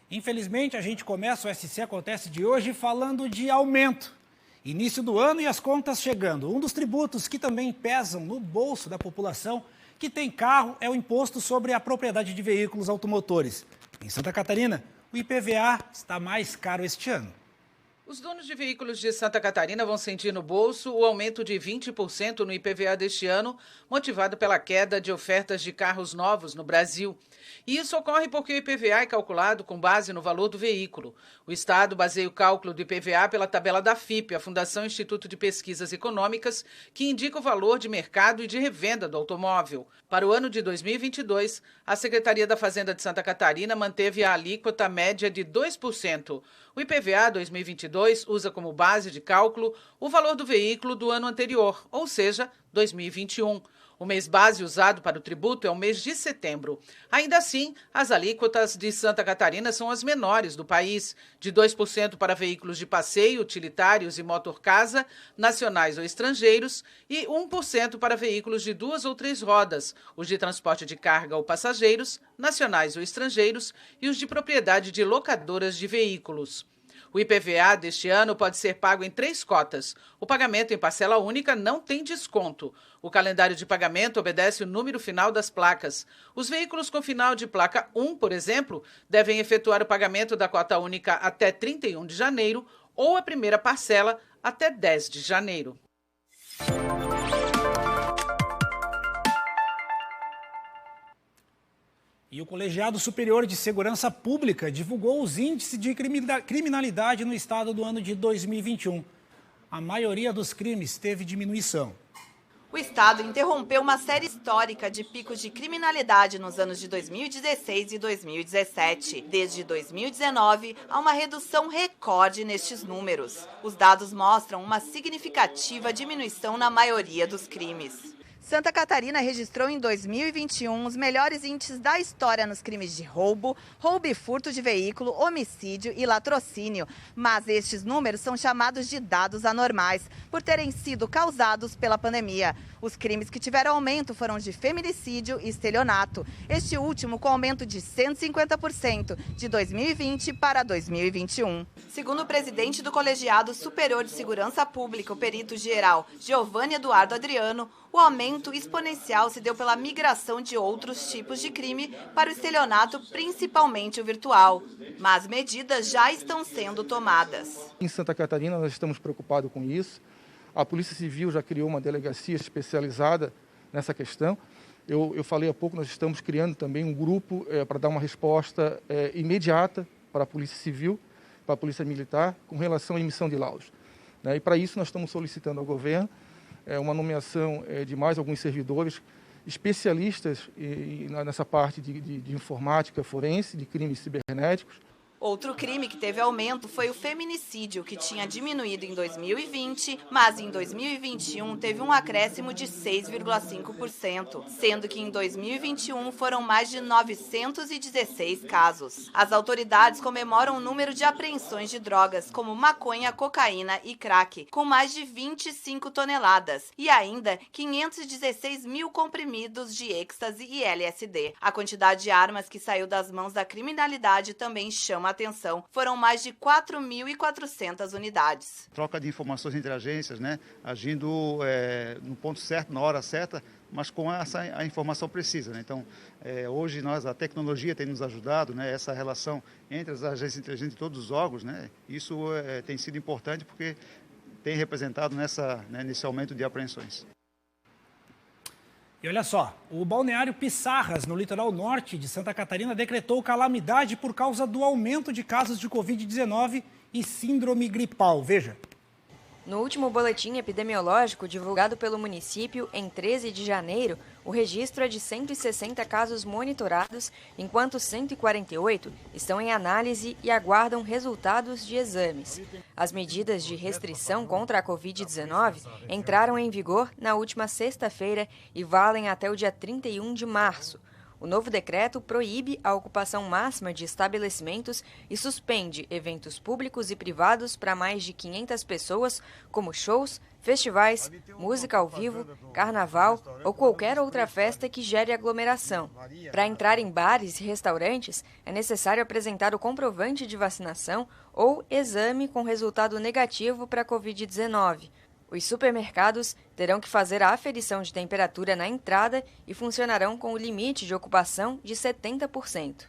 Infelizmente, a gente começa, o SC Acontece de hoje, falando de aumento. Início do ano e as contas chegando. Um dos tributos que também pesam no bolso da população que tem carro é o imposto sobre a propriedade de veículos automotores. Em Santa Catarina, o IPVA está mais caro este ano. Os donos de veículos de Santa Catarina vão sentir no bolso o aumento de 20% no IPVA deste ano, motivado pela queda de ofertas de carros novos no Brasil. E isso ocorre porque o IPVA é calculado com base no valor do veículo. O Estado baseia o cálculo do IPVA pela tabela da FIPE, a Fundação Instituto de Pesquisas Econômicas, que indica o valor de mercado e de revenda do automóvel. Para o ano de 2022, a Secretaria da Fazenda de Santa Catarina manteve a alíquota média de 2%. O IPVA 2022 usa como base de cálculo o valor do veículo do ano anterior, ou seja, 2021. O mês base usado para o tributo é o mês de setembro. Ainda assim, as alíquotas de Santa Catarina são as menores do país, de 2% para veículos de passeio, utilitários e motor-casa, nacionais ou estrangeiros, e 1% para veículos de 2 ou 3 rodas, os de transporte de carga ou passageiros, nacionais ou estrangeiros, e os de propriedade de locadoras de veículos. O IPVA deste ano pode ser pago em 3 cotas. O pagamento em parcela única não tem desconto. O calendário de pagamento obedece o número final das placas. Os veículos com final de placa 1, por exemplo, devem efetuar o pagamento da cota única até 31 de janeiro ou a primeira parcela até 10 de janeiro. E o Colegiado Superior de Segurança Pública divulgou os índices de criminalidade no estado do ano de 2021. A maioria dos crimes teve diminuição. O estado interrompeu uma série histórica de picos de criminalidade nos anos de 2016 e 2017. Desde 2019, há uma redução recorde nestes números. Os dados mostram uma significativa diminuição na maioria dos crimes. Santa Catarina registrou em 2021 os melhores índices da história nos crimes de roubo, roubo e furto de veículo, homicídio e latrocínio. Mas estes números são chamados de dados anormais, por terem sido causados pela pandemia. Os crimes que tiveram aumento foram de feminicídio e estelionato. Este último com aumento de 150% de 2020 para 2021. Segundo o presidente do Colegiado Superior de Segurança Pública, o perito-geral Giovanni Eduardo Adriano, o aumento exponencial se deu pela migração de outros tipos de crime para o estelionato, principalmente o virtual. Mas medidas já estão sendo tomadas. Em Santa Catarina, nós estamos preocupados com isso. A Polícia Civil já criou uma delegacia especializada nessa questão. Eu falei há pouco, nós estamos criando também um grupo para dar uma resposta imediata para a Polícia Civil, para a Polícia Militar, com relação à emissão de laudos. E para isso nós estamos solicitando ao governo uma nomeação de mais alguns servidores especialistas nessa parte de informática forense, de crimes cibernéticos. Outro crime que teve aumento foi o feminicídio, que tinha diminuído em 2020, mas em 2021 teve um acréscimo de 6,5%, sendo que em 2021 foram mais de 916 casos. As autoridades comemoram o número de apreensões de drogas, como maconha, cocaína e crack, com mais de 25 toneladas, e ainda 516 mil comprimidos de êxtase e LSD. A quantidade de armas que saiu das mãos da criminalidade também chama atenção. Foram mais de 4.400 unidades. Troca de informações entre agências, agindo no ponto certo, na hora certa, mas com a informação precisa. Então, hoje a tecnologia tem nos ajudado, essa relação entre as agências inteligentes e todos os órgãos, isso tem sido importante porque tem representado nesse aumento de apreensões. E olha só, o balneário Pissarras, no litoral norte de Santa Catarina, decretou calamidade por causa do aumento de casos de Covid-19 e síndrome gripal. Veja. No último boletim epidemiológico divulgado pelo município, em 13 de janeiro, o registro é de 160 casos monitorados, enquanto 148 estão em análise e aguardam resultados de exames. As medidas de restrição contra a Covid-19 entraram em vigor na última sexta-feira e valem até o dia 31 de março. O O novo decreto proíbe a ocupação máxima de estabelecimentos e suspende eventos públicos e privados para mais de 500 pessoas, como shows, festivais, música ao vivo, carnaval ou qualquer outra festa que gere aglomeração. Para entrar em bares e restaurantes, é necessário apresentar o comprovante de vacinação ou exame com resultado negativo para a Covid-19. Os supermercados terão que fazer a aferição de temperatura na entrada e funcionarão com o limite de ocupação de 70%.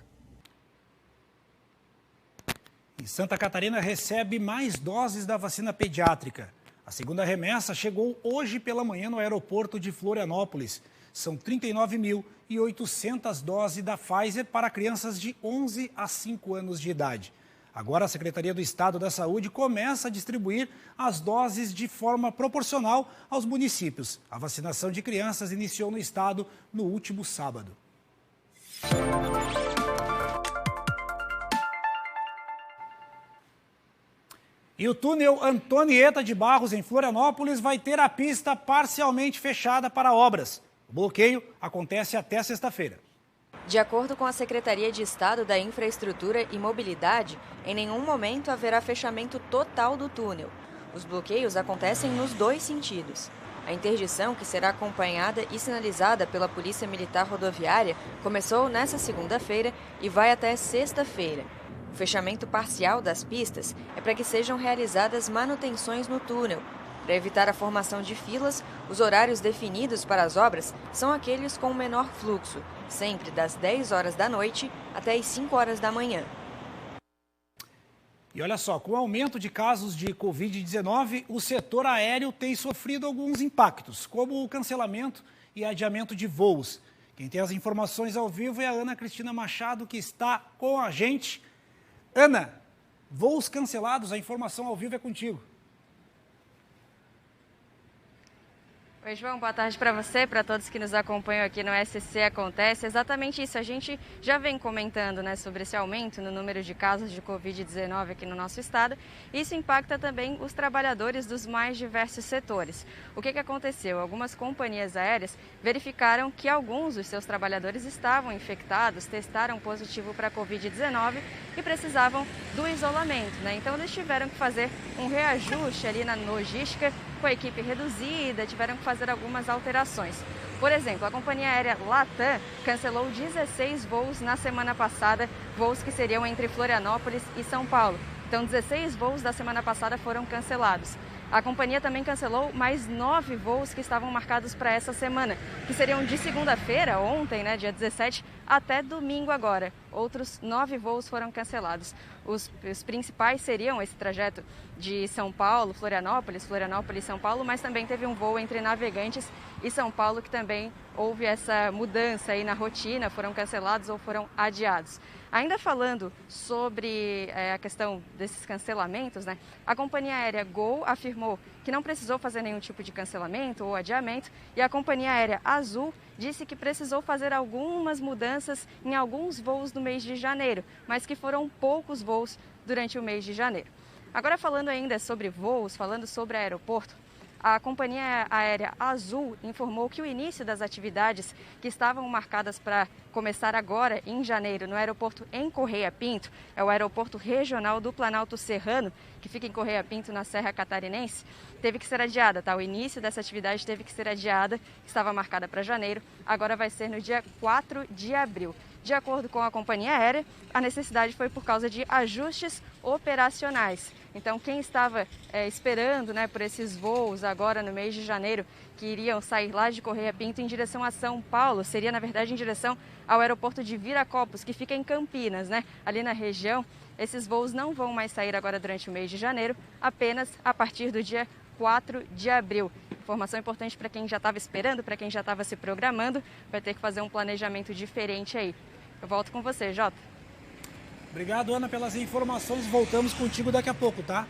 E Santa Catarina recebe mais doses da vacina pediátrica. A segunda remessa chegou hoje pela manhã no aeroporto de Florianópolis. São 39.800 doses da Pfizer para crianças de 11 a 5 anos de idade. Agora, a Secretaria do Estado da Saúde começa a distribuir as doses de forma proporcional aos municípios. A vacinação de crianças iniciou no estado no último sábado. E o túnel Antonieta de Barros, em Florianópolis, vai ter a pista parcialmente fechada para obras. O bloqueio acontece até sexta-feira. De acordo com a Secretaria de Estado da Infraestrutura e Mobilidade, em nenhum momento haverá fechamento total do túnel. Os bloqueios acontecem nos dois sentidos. A interdição, que será acompanhada e sinalizada pela Polícia Militar Rodoviária, começou nesta segunda-feira e vai até sexta-feira. O fechamento parcial das pistas é para que sejam realizadas manutenções no túnel. Para evitar a formação de filas, os horários definidos para as obras são aqueles com menor fluxo, sempre das 10 horas da noite até as 5 horas da manhã. E olha só, com o aumento de casos de Covid-19, o setor aéreo tem sofrido alguns impactos, como o cancelamento e adiamento de voos. Quem tem as informações ao vivo é a Ana Cristina Machado, que está com a gente. Ana, voos cancelados, a informação ao vivo é contigo. Oi, João, boa tarde para você, para todos que nos acompanham aqui no SC Acontece. Exatamente isso, a gente já vem comentando, né, sobre esse aumento no número de casos de Covid-19 aqui no nosso estado. Isso impacta também os trabalhadores dos mais diversos setores. O que aconteceu? Algumas companhias aéreas verificaram que alguns dos seus trabalhadores estavam infectados, testaram positivo para Covid-19 e precisavam do isolamento, né? Então eles tiveram que fazer um reajuste ali na logística, com a equipe reduzida, tiveram que fazer algumas alterações. Por exemplo, a companhia aérea Latam cancelou 16 voos na semana passada, voos que seriam entre Florianópolis e São Paulo. Então, 16 voos da semana passada foram cancelados. A companhia também cancelou mais 9 voos que estavam marcados para essa semana, que seriam de segunda-feira, ontem, né, dia 17, até domingo agora. Outros 9 voos foram cancelados. Os principais seriam esse trajeto de São Paulo, Florianópolis, São Paulo, mas também teve um voo entre Navegantes e São Paulo que também houve essa mudança aí na rotina, foram cancelados ou foram adiados. Ainda falando sobre a questão desses cancelamentos, né, a companhia aérea Gol afirmou que não precisou fazer nenhum tipo de cancelamento ou adiamento e a companhia aérea Azul disse que precisou fazer algumas mudanças em alguns voos no mês de janeiro, mas que foram poucos voos durante o mês de janeiro. Agora falando ainda sobre voos, falando sobre aeroporto, a companhia aérea Azul informou que o início das atividades que estavam marcadas para começar agora em janeiro no aeroporto em Correia Pinto, é o aeroporto regional do Planalto Serrano, que fica em Correia Pinto, na Serra Catarinense, teve que ser adiada, tá? O início dessa atividade teve que ser adiada, estava marcada para janeiro, agora vai ser no dia 4 de abril. De acordo com a companhia aérea, a necessidade foi por causa de ajustes operacionais. Então, quem estava esperando, né, por esses voos agora no mês de janeiro, que iriam sair lá de Correia Pinto em direção a São Paulo, seria, na verdade, em direção ao aeroporto de Viracopos, que fica em Campinas, né, ali na região. Esses voos não vão mais sair agora durante o mês de janeiro, apenas a partir do dia 4 de abril. Informação importante para quem já estava esperando, para quem já estava se programando, vai ter que fazer um planejamento diferente aí. Eu volto com você, Jota. Obrigado, Ana, pelas informações. Voltamos contigo daqui a pouco, tá?